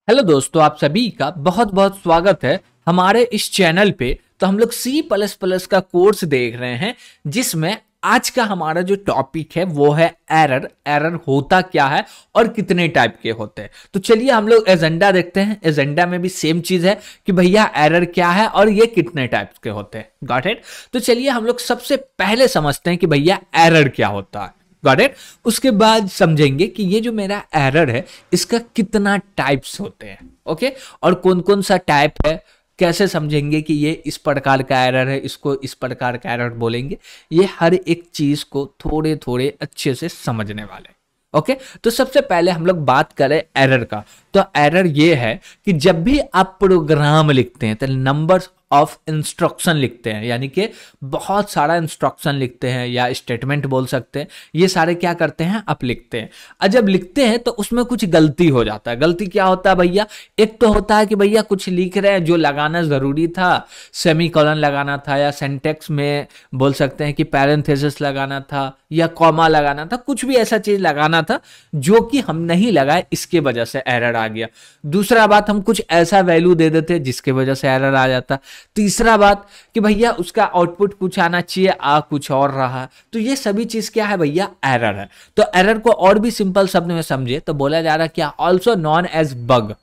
Hello दोस्तों, आप सभी का बहुत बहुत स्वागत है हमारे इस चैनल पे। तो हम लोग सी प्लस प्लस का कोर्स देख रहे हैं, जिसमें आज का हमारा जो टॉपिक है वो है एरर। एरर होता क्या है और कितने टाइप के होते हैं। तो चलिए हम लोग एजेंडा देखते हैं। एजेंडा में भी सेम चीज है कि भैया एरर क्या है और ये कितने टाइप के होते हैं। Got it. तो चलिए हम लोग सबसे पहले समझते हैं कि भैया एरर क्या होता है। Got it. उसके बाद समझेंगे कि ये जो मेरा एरर है इसका कितना टाइप्स होते हैं। ओके। और कौन कौन सा टाइप है, कैसे समझेंगे कि ये इस प्रकार का एरर है, इसको इस प्रकार का एरर बोलेंगे। ये हर एक चीज को थोड़े थोड़े अच्छे से समझने वाले। ओके। तो सबसे पहले हम लोग बात करें एरर का। तो एरर ये है कि जब भी आप प्रोग्राम लिखते हैं तो नंबर्स ऑफ इंस्ट्रक्शन लिखते हैं, यानी कि बहुत सारा इंस्ट्रक्शन लिखते हैं या स्टेटमेंट बोल सकते हैं। ये सारे क्या करते हैं, आप लिखते हैं। और जब लिखते हैं तो उसमें कुछ गलती हो जाता है। गलती क्या होता है भैया? एक तो होता है कि भैया कुछ लिख रहे हैं जो लगाना जरूरी था, सेमीकोलन लगाना था, या सेंटेक्स में बोल सकते हैं कि पैरेंथेसिस लगाना था या कॉमा लगाना था, कुछ भी ऐसा चीज लगाना था जो कि हम नहीं लगाए, इसके वजह से एरर आ गया। दूसरा बात, हम कुछ ऐसा वैल्यू दे देते जिसके वजह से एरर आ जाता। तीसरा बात कि भैया उसका आउटपुट कुछ आना चाहिए, आ कुछ और रहा। तो ये सभी चीज क्या है भैया? एरर है। तो एरर को और भी सिंपल शब्द में समझे तो बोला जा रहा है क्या, also known as bug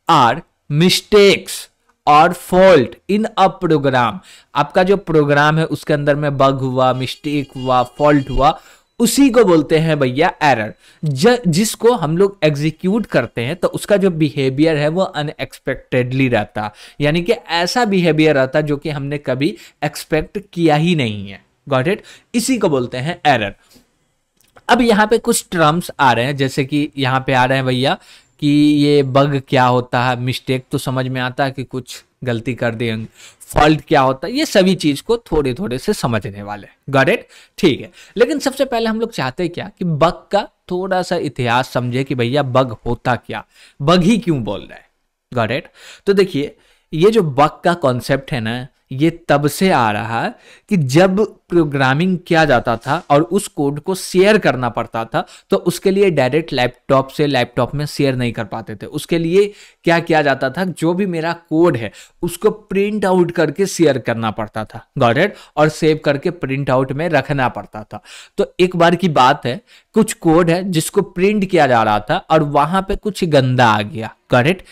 or mistakes और फॉल्ट इन अ प्रोग्राम। आपका जो प्रोग्राम है उसके अंदर में बग हुआ, मिस्टेक हुआ, फॉल्ट हुआ, उसी को बोलते हैं भैया एरर। जिसको हम लोग एग्जीक्यूट करते हैं तो उसका जो बिहेवियर है वो अनएक्सपेक्टेडली रहता, यानी कि ऐसा बिहेवियर रहता जो कि हमने कभी एक्सपेक्ट किया ही नहीं है। Got it. इसी को बोलते हैं एरर। अब यहाँ पे कुछ टर्म्स आ रहे हैं, जैसे कि यहाँ पे आ रहे हैं भैया कि ये बग क्या होता है, मिस्टेक तो समझ में आता है कि कुछ गलती कर दी, फॉल्ट क्या होता है, ये सभी चीज को थोड़े थोड़े से समझने वाले। Got it. ठीक है। लेकिन सबसे पहले हम लोग चाहते हैं क्या कि बग का थोड़ा सा इतिहास समझे कि भैया बग होता क्या, बग ही क्यों बोल रहे हैं। Got it. तो देखिए, ये जो बग का कॉन्सेप्ट है ना, ये तब से आ रहा है कि जब प्रोग्रामिंग किया जाता था और उस कोड को शेयर करना पड़ता था तो उसके लिए डायरेक्ट लैपटॉप से लैपटॉप में शेयर नहीं कर पाते थे। उसके लिए क्या किया जाता था, जो भी मेरा कोड है उसको प्रिंट आउट करके शेयर करना पड़ता था। Got it. और सेव करके प्रिंट आउट में रखना पड़ता था। तो एक बार की बात है, कुछ कोड है जिसको प्रिंट किया जा रहा था और वहां पे कुछ गंदा आ गया। Got it.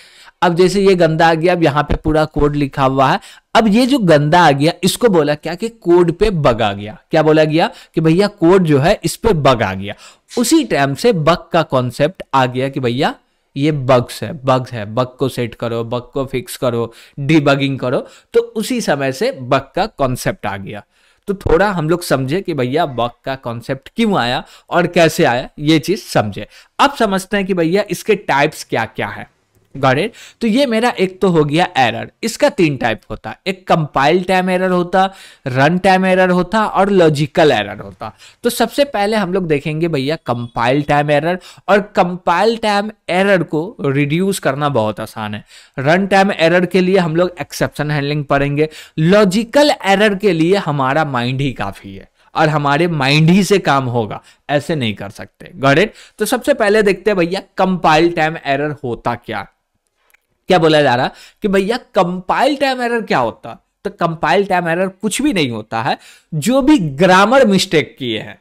अब जैसे ये गंदा आ गया, अब यहाँ पे पूरा कोड लिखा हुआ है। अब ये जो गंदा आ गया इसको बोला क्या कि कोड पे बग आ गया। क्या बोला गया कि भैया कोड जो है इस पे बग आ गया। उसी टाइम से बग का कॉन्सेप्ट आ गया कि भैया ये बग्स है, बग्स है, बग को सेट करो, बग को फिक्स करो, डिबगिंग करो। तो उसी समय से बग का कॉन्सेप्ट आ गया। तो थोड़ा हम लोग समझे कि भैया बग का कॉन्सेप्ट क्यों आया और कैसे आया, ये चीज समझे। अब समझते हैं कि भैया इसके टाइप्स क्या क्या है। Got it. तो ये मेरा एक तो हो गया एरर। इसका तीन टाइप होता, एक कंपाइल टाइम एरर होता, रन टाइम एरर होता और लॉजिकल एरर होता। तो सबसे पहले हम लोग देखेंगे भैया कंपाइल टाइम एरर। और कंपाइल टाइम एरर को रिड्यूस करना बहुत आसान है। रन टाइम एरर के लिए हम लोग एक्सेप्शन हैंडलिंग पढ़ेंगे। लॉजिकल एरर के लिए हमारा माइंड ही काफी है और हमारे माइंड ही से काम होगा, ऐसे नहीं कर सकते। Got it. तो सबसे पहले देखते हैं भैया कंपाइल टाइम एरर होता क्या। क्या बोला जा रहा कि भैया कंपाइल टाइम एरर क्या होता। तो कंपाइल टाइम एरर कुछ भी नहीं होता है, जो भी ग्रामर मिस्टेक किए हैं।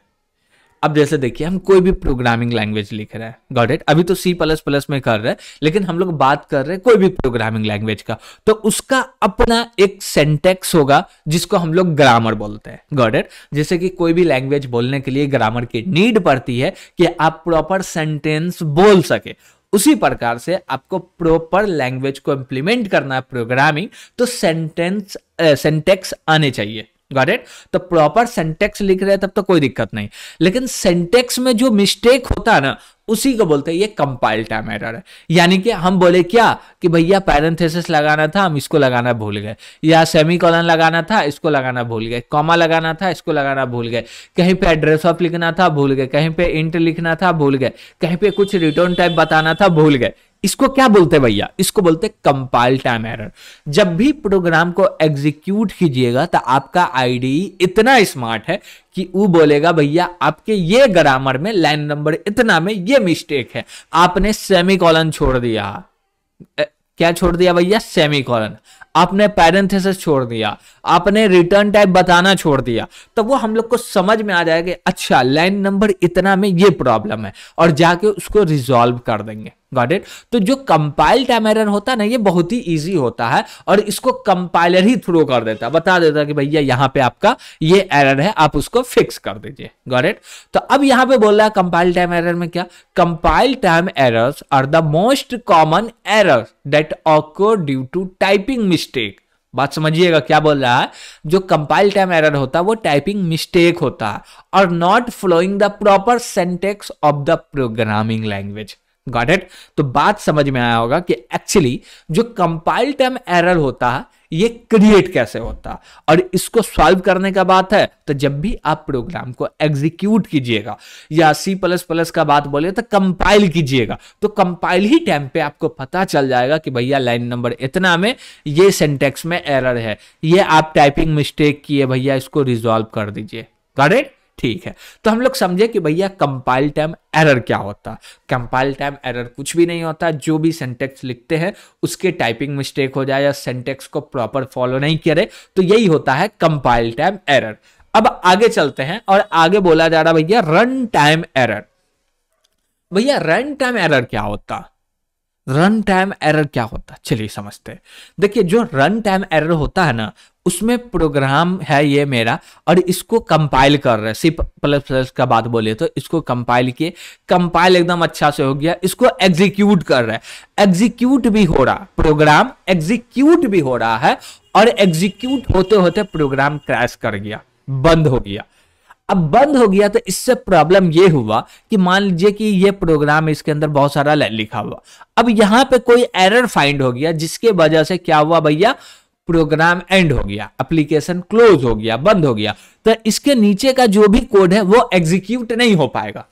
अब जैसे देखिए, हम कोई भी प्रोग्रामिंग लैंग्वेज लिख रहे हैं। Got it. अभी तो सी प्लस प्लस में कर रहे हैं, लेकिन हम लोग बात कर रहे हैं कोई भी प्रोग्रामिंग लैंग्वेज का। तो उसका अपना एक सेंटेक्स होगा जिसको हम लोग ग्रामर बोलते हैं। Got it. जैसे कि कोई भी लैंग्वेज बोलने के लिए ग्रामर की नीड पड़ती है कि आप प्रॉपर सेंटेंस बोल सके, उसी प्रकार से आपको प्रॉपर लैंग्वेज को इंप्लीमेंट करना है प्रोग्रामिंग, तो सेंटेक्स आने चाहिए। Got it. तो प्रॉपर सेंटेक्स लिख रहे हैं तब तो कोई दिक्कत नहीं, लेकिन सेंटेक्स में जो मिस्टेक होता है ना, उसी को बोलते हैं ये कंपाइल टाइम एरर है। यानी कि हम बोले क्या कि भैया पैरेंथेसिस लगाना था, हम इसको लगाना भूल गए, या सेमीकोलन लगाना था, इसको लगाना भूल गए, कॉमा लगाना था, इसको लगाना भूल गए, कहीं पे एड्रेस ऑफ लिखना था, भूल गए, कहीं पे इंट लिखना था, भूल गए, कहीं पे कुछ रिटर्न टाइप बताना था, भूल गए। इसको क्या बोलते भैया? इसको बोलते कंपाइल टाइम एरर। जब भी प्रोग्राम को एग्जीक्यूट कीजिएगा तो आपका आईडीई इतना स्मार्ट है कि वो बोलेगा भैया आपके ये ग्रामर में लाइन नंबर इतना में ये मिस्टेक है, आपने सेमीकोलन छोड़ दिया। क्या छोड़ दिया भैया, सेमीकोलन, आपने पैरेंथेसिस छोड़ दिया, आपने रिटर्न टाइप बताना छोड़ दिया, तो वो हम लोग को समझ में आ जाएगा अच्छा लाइन नंबर इतना में ये प्रॉब्लम है, और जाके उसको रिजॉल्व कर देंगे। Got it. तो जो कंपाइल टाइम एरर होता है ना, ये बहुत ही इजी होता है, और इसको कंपाइलर ही थ्रो कर देता है, बता देता है कि भैया यहाँ पे आपका ये एरर है, आप उसको फिक्स कर दीजिए। Got it. तो अब यहाँ पे बोल रहा है कंपाइल टाइम एरर में क्या, compile time errors are the most common error that occur due to typing mistake. बात समझिएगा क्या बोल रहा है, जो कंपाइल टाइम एरर होता है वो टाइपिंग मिस्टेक होता है, और not following the proper syntax of the programming language. Got it. तो बात समझ में आया होगा कि एक्चुअली जो कंपाइल टाइम एरर होता है ये क्रिएट कैसे होता है, और इसको सॉल्व करने का बात है तो जब भी आप प्रोग्राम को एग्जीक्यूट कीजिएगा, या C++ का बात बोले तो कंपाइल कीजिएगा, तो कंपाइल ही टाइम पे आपको पता चल जाएगा कि भैया लाइन नंबर इतना में ये सिंटैक्स में एरर है, ये आप टाइपिंग मिस्टेक किए भैया, इसको रिजॉल्व कर दीजिए। Got it. ठीक है, तो हम लोग समझे कि भैया कंपाइल टाइम एरर क्या होता है। कंपाइल टाइम एरर कुछ भी नहीं होता, जो भी सिंटैक्स लिखते हैं उसके टाइपिंग मिस्टेक हो जाए या सिंटैक्स को प्रॉपर फॉलो नहीं करे, तो यही होता है कंपाइल टाइम एरर। अब आगे चलते हैं, और आगे बोला जा रहा भैया रन टाइम एरर। भैया रन टाइम एरर क्या होता, रन टाइम एरर क्या होता, चलिए समझते हैं। देखिए जो रन टाइम एरर होता है ना, उसमें प्रोग्राम है ये मेरा, और इसको कंपाइल कर रहे हैं, C++ का बात बोले तो इसको कंपाइल किए, कंपाइल एकदम अच्छा से हो गया, इसको एग्जीक्यूट कर रहा है, एग्जीक्यूट भी हो रहा, प्रोग्राम एग्जीक्यूट भी हो रहा है, और एग्जीक्यूट होते होते प्रोग्राम क्रैश कर गया, बंद हो गया। अब बंद हो गया तो इससे प्रॉब्लम ये हुआ कि मान लीजिए कि ये प्रोग्राम इसके अंदर बहुत सारा लिखा हुआ, अब यहां पे कोई एरर फाइंड हो गया, जिसके वजह से क्या हुआ भैया, प्रोग्राम एंड हो गया, एप्लीकेशन क्लोज हो गया, बंद हो गया, तो इसके नीचे का जो भी कोड है वो एग्जीक्यूट नहीं हो पाएगा।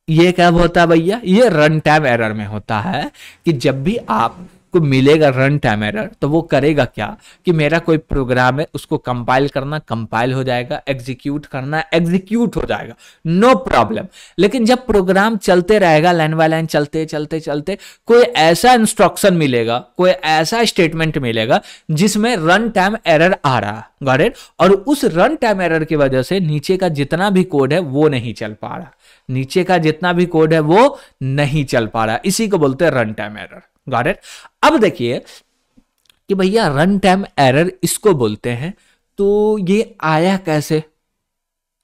ये क्या होता है भैया, ये रन टाइम एरर में होता है कि जब भी आप को मिलेगा रन टाइम एरर, तो वो करेगा क्या कि मेरा कोई प्रोग्राम है उसको कंपाइल करना, कंपाइल हो जाएगा, एग्जीक्यूट करना, एग्जीक्यूट हो जाएगा, नो प्रॉब्लम। लेकिन जब प्रोग्राम चलते रहेगा, लाइन बाय लाइन चलते चलते चलते, कोई ऐसा इंस्ट्रक्शन मिलेगा, कोई ऐसा स्टेटमेंट मिलेगा जिसमें रन टाइम एरर आ रहा है। Got it. और उस रन टाइम एरर की वजह से नीचे का जितना भी कोड है वो नहीं चल पा रहा, नीचे का जितना भी कोड है वो नहीं चल पा रहा, इसी को बोलते हैं run time error. Got it. अब देखिए कि भैया रन टाइम एरर इसको बोलते हैं, तो ये आया कैसे,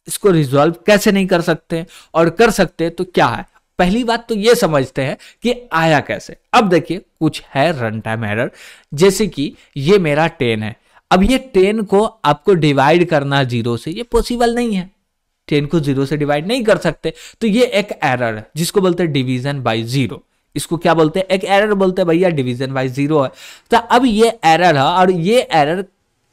इसको रिजॉल्व कैसे नहीं कर सकते, और कर सकते तो क्या है। पहली बात तो ये समझते हैं कि आया कैसे। अब देखिए कुछ है रन टाइम एरर, जैसे कि ये मेरा 10 है, अब ये 10 को आपको डिवाइड करना 0 से, ये पॉसिबल नहीं है, 10 को 0 से डिवाइड नहीं कर सकते, तो ये एक एरर है जिसको बोलते हैं डिवीजन बाय 0। इसको क्या बोलते हैं, एक एरर बोलते हैं भैया, डिवीजन बाय 0 है। तो अब ये एरर है, और ये एरर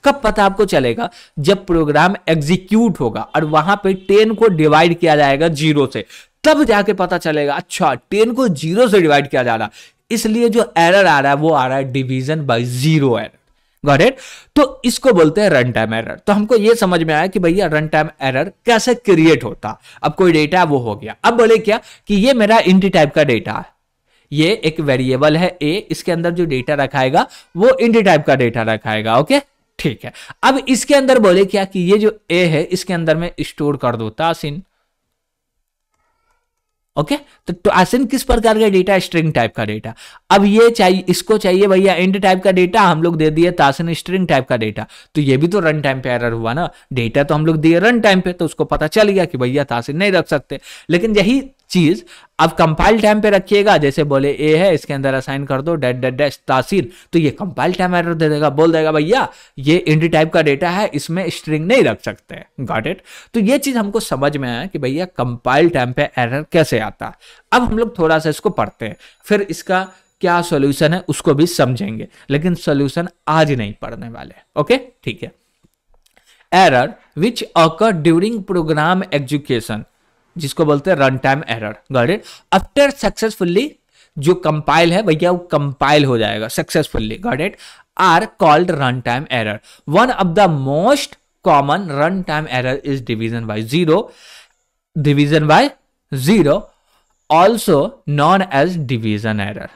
कब पता आपको चलेगा, जब प्रोग्राम एग्जीक्यूट होगा और वहां पे 10 को डिवाइड किया जाएगा 0 से, तब जाके पता चलेगा अच्छा 10 को 0 से डिवाइड किया जा रहा, इसलिए जो एरर आ रहा है वो आ रहा है division by 0 error. Got it. तो इसको बोलते हैं रन टाइम एरर। तो हमको ये समझ में आया कि भैया रन टाइम एरर कैसे क्रिएट होता। अब कोई डेटा वो हो गया, अब बोले क्या कि ये मेरा इंट टाइप का डेटा है, ये एक वेरिएबल है ए, इसके अंदर जो डेटा रखाएगा वो इंट टाइप का डेटा रखाएगा। ओके ठीक है। अब इसके अंदर बोले क्या कि ये जो ए है इसके अंदर में स्टोर कर दो तासिन। ओके तो आसिन किस प्रकार का डेटा, स्ट्रिंग टाइप का डेटा। अब ये चाहिए, इसको चाहिए भैया इंट टाइप का डेटा, हम लोग दे दिए तासिन स्ट्रिंग टाइप का डेटा, तो ये भी तो रन टाइम पे एरर हुआ ना, डेटा तो हम लोग दिए रन टाइम पे, तो उसको पता चल गया कि भैया तासिन नहीं रख सकते। लेकिन यही चीज अब कंपाइल टाइम पे रखिएगा, जैसे बोले ए है इसके अंदर असाइन कर दो डैट डैट डैश तासीन, तो ये कंपाइल टाइम एरर दे देगा, बोल देगा भैया ये इंट टाइप का डेटा है, इसमें स्ट्रिंग नहीं रख सकते। Got it. तो ये चीज हमको समझ में आया कि भैया कंपाइल टाइम पे एरर कैसे आता है। अब हम लोग थोड़ा सा इसको पढ़ते हैं, फिर इसका क्या सॉल्यूशन है उसको भी समझेंगे, लेकिन सॉल्यूशन आज नहीं पढ़ने वाले। ओके ठीक है। Error which occur during program execution, जिसको बोलते हैं run time error. Got it. After successfully जो कंपाइल है भैया वो कंपाइल हो जाएगा successfully. Got it. Are called run time error. One of the most common run time error is division by 0, division by 0 also known as division error।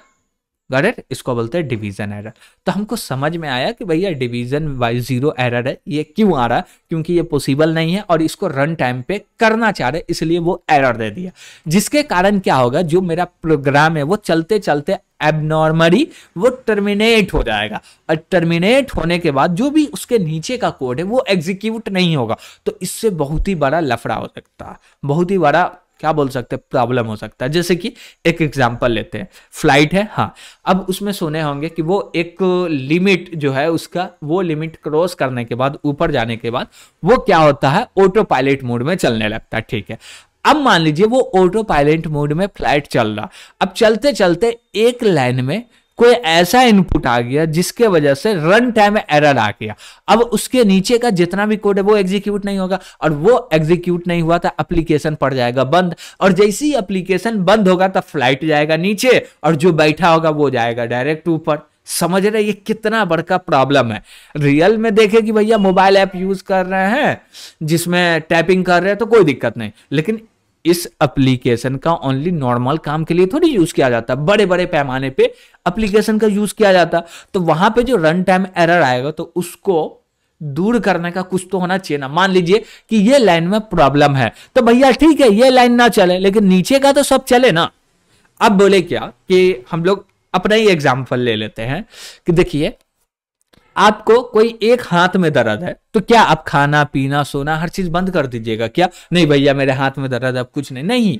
Got it, इसको बोलते हैं division error. तो हमको समझ में आया कि भैया डिवीजन बाय जीरो एरर है, ये क्यों आ रहा है, क्योंकि ये पॉसिबल नहीं है और इसको रन टाइम पे करना चाह रहे, इसलिए वो एरर दे दिया। जिसके कारण क्या होगा, जो मेरा प्रोग्राम है वो चलते चलते एबनॉर्मली वो टर्मिनेट हो जाएगा, और टर्मिनेट होने के बाद जो भी उसके नीचे का कोड है वो एग्जीक्यूट नहीं होगा। तो इससे बहुत ही बड़ा लफड़ा हो सकता है, बहुत ही बड़ा क्या बोल सकते हैं प्रॉब्लम हो सकता है। जैसे कि एक एग्जांपल लेते हैं, फ्लाइट है, हाँ, अब उसमें सुने होंगे कि वो एक लिमिट जो है उसका, वो लिमिट क्रॉस करने के बाद, ऊपर जाने के बाद वो क्या होता है, ऑटो पायलट मोड में चलने लगता है, ठीक है। अब मान लीजिए वो ऑटो पायलट मोड में फ्लाइट चल रहा, अब चलते चलते एक लाइन में कोई ऐसा इनपुट आ गया जिसके वजह से रन टाइम एरर आ गया। अब उसके नीचे का जितना भी कोड है वो एग्जीक्यूट नहीं होगा, और वो एग्जीक्यूट नहीं हुआ था, एप्लीकेशन पड़ जाएगा बंद, और जैसे ही एप्लीकेशन बंद होगा तब फ्लाइट जाएगा नीचे और जो बैठा होगा वो जाएगा डायरेक्ट ऊपर। समझ रहे ये कितना बड़का प्रॉब्लम है। रियल में देखे कि भैया मोबाइल ऐप यूज कर रहे हैं जिसमें टैपिंग कर रहे हैं तो कोई दिक्कत नहीं, लेकिन इस एप्लीकेशन का ओनली नॉर्मल काम के लिए थोड़ी यूज किया जाता, बड़े बड़े पैमाने पे एप्लीकेशन का यूज किया जाता। तो वहां पे जो रन टाइम एरर आएगा तो उसको दूर करने का कुछ तो होना चाहिए ना। मान लीजिए कि ये लाइन में प्रॉब्लम है तो भैया ठीक है ये लाइन ना चले, लेकिन नीचे का तो सब चले ना। अब बोले क्या कि हम लोग अपना ही एग्जाम्पल ले लेते हैं कि देखिए आपको कोई एक हाथ में दर्द है तो क्या आप खाना पीना सोना हर चीज बंद कर दीजिएगा क्या? नहीं भैया मेरे हाथ में दर्द है अब कुछ नहीं, नहीं,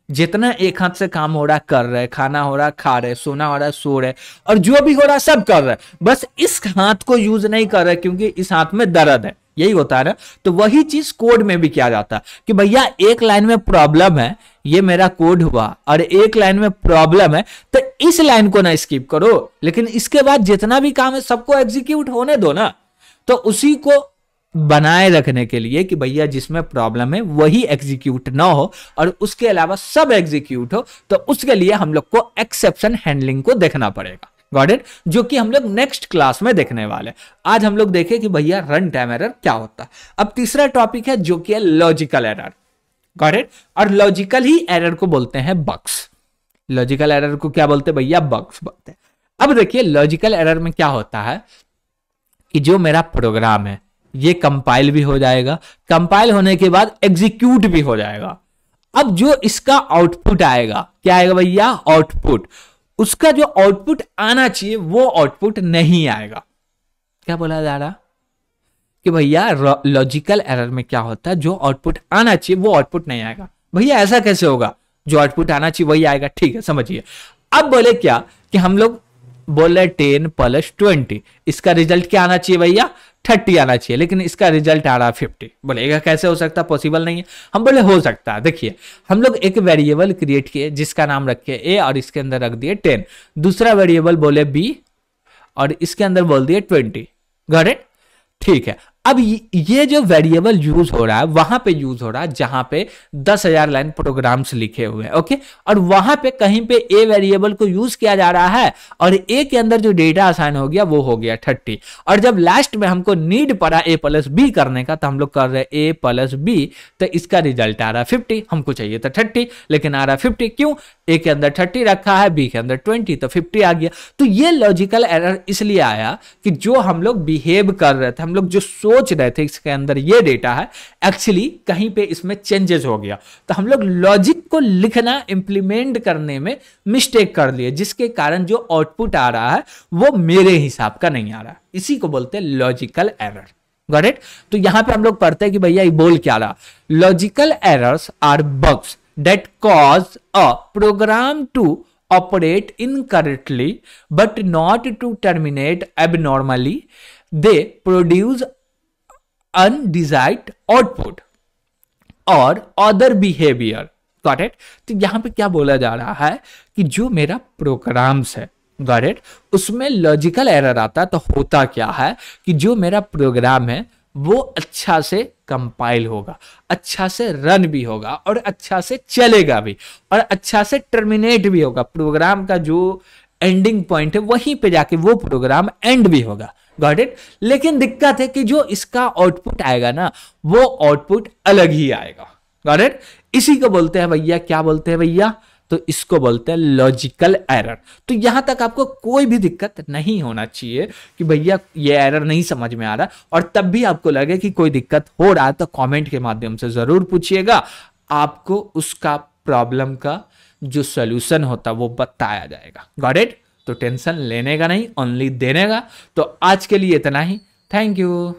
जितना एक हाथ से काम हो रहा कर रहे, खाना हो रहा खा रहे, सोना हो रहा सो रहे, और जो भी हो रहा सब कर रहे, बस इस हाथ को यूज नहीं कर रहे क्योंकि इस हाथ में दर्द है, यही होता है ना। तो वही चीज कोड में भी किया जाता है कि भैया एक लाइन में प्रॉब्लम है, ये मेरा कोड हुआ, और एक लाइन में प्रॉब्लम है तो इस लाइन को ना स्किप करो, लेकिन इसके बाद जितना भी काम है सबको एग्जीक्यूट होने दो ना। तो उसी को बनाए रखने के लिए कि भैया जिसमें प्रॉब्लम है वही एग्जीक्यूट ना हो और उसके अलावा सब एग्जीक्यूट हो, तो उसके लिए हम लोग को एक्सेप्शन हैंडलिंग को देखना पड़ेगा। Got it? जो कि हम लोग नेक्स्ट क्लास में देखने वाले। आज हम लोग देखें कि भैया रन टाइम एरर क्या होता है। अब तीसरा टॉपिक है जो कि है लॉजिकल एरर। Got it? और लॉजिकल ही एरर को बोलते हैं बग्स। लॉजिकल एरर को क्या बोलते हैं भैया? बग्स बोलते हैं। अब देखिए लॉजिकल एरर में क्या होता है कि जो मेरा प्रोग्राम है ये कंपाइल भी हो जाएगा, कंपाइल होने के बाद एग्जीक्यूट भी हो जाएगा। अब जो इसका आउटपुट आएगा, क्या आएगा भैया? आउटपुट। उसका जो आउटपुट आना चाहिए वो आउटपुट नहीं आएगा। क्या बोला जा रहा कि भैया लॉजिकल एरर में क्या होता है, जो आउटपुट आना चाहिए वो आउटपुट नहीं आएगा। भैया ऐसा कैसे होगा? जो आउटपुट आना चाहिए वही आएगा। ठीक है, समझिए। अब बोले क्या कि हम लोग बोले 10 + 20, इसका रिजल्ट क्या आना चाहिए भैया? 30 आना चाहिए, लेकिन इसका रिजल्ट आ रहा 50। बोलेगा कैसे हो सकता? पॉसिबल नहीं है। हम बोले हो सकता है। देखिए हम लोग एक वेरिएबल क्रिएट किए जिसका नाम रखे a और इसके अंदर रख दिए 10, दूसरा वेरिएबल बोले b और इसके अंदर बोल दिए 20। Got it? ठीक है। अब ये जो वेरिएबल यूज हो रहा है वहां पे यूज हो रहा है जहां पे 10,000 लाइन प्रोग्राम्स लिखे हुए हैं। ओके, और वहां पे कहीं पे ए वेरिएबल को यूज किया जा रहा है और ए के अंदर जो डेटा असाइन हो गया वो हो गया 30। और जब लास्ट में हमको नीड पड़ा a + b करने का तो हम लोग कर रहे a + b, तो इसका रिजल्ट आ रहा 50। हमको चाहिए था 30 लेकिन आ रहा 50। क्यों? a के अंदर 30 रखा है, b के अंदर 20, तो 50 आ गया। तो ये लॉजिकल एरर इसलिए आया कि जो हम लोग बिहेव कर रहे थे, हम लोग जो सोच रहे थे इसके अंदर ये डेटा है, एक्चुअली कहीं पे इसमें चेंजेस हो गया। तो हम लोग लॉजिक को लिखना इंप्लीमेंट करने में मिस्टेक कर लिए, जिसके कारण जो आउटपुट आ रहा है वो मेरे हिसाब का नहीं आ रहा। इसी को बोलते हैं लॉजिकल एरर। Got it? तो यहां पे हम लोग पढ़ते हैं कि भैया ये बोल क्या रहा। Logical errors are bugs that cause a program to operate incorrectly but not to terminate abnormally. They produce undesired output or other behavior. Got it? तो यहां पे क्या बोला जा रहा है कि जो मेरा प्रोग्राम्स है, गॉट इट, उसमें लॉजिकल एरर आता है। तो होता क्या है कि जो मेरा प्रोग्राम है वो अच्छा से कंपाइल होगा, अच्छा से रन भी होगा और अच्छा से चलेगा भी और अच्छा से टर्मिनेट भी होगा। प्रोग्राम का जो एंडिंग पॉइंट है वहीं पे जाके वो प्रोग्राम एंड भी होगा। Got it? लेकिन दिक्कत है कि जो इसका आउटपुट आएगा ना वो आउटपुट अलग ही आएगा। Got it? इसी को बोलते हैं भैया, क्या बोलते हैं भैया? तो इसको बोलते हैं लॉजिकल एरर। तो यहां तक आपको कोई भी दिक्कत नहीं होना चाहिए कि भैया ये एरर नहीं समझ में आ रहा, और तब भी आपको लगे कि कोई दिक्कत हो रहा है तो कमेंट के माध्यम से जरूर पूछिएगा, आपको उसका प्रॉब्लम का जो सॉल्यूशन होता वो बताया जाएगा। Got it? तो टेंशन लेने का नहीं, ओनली देने का। तो आज के लिए इतना ही। Thank you.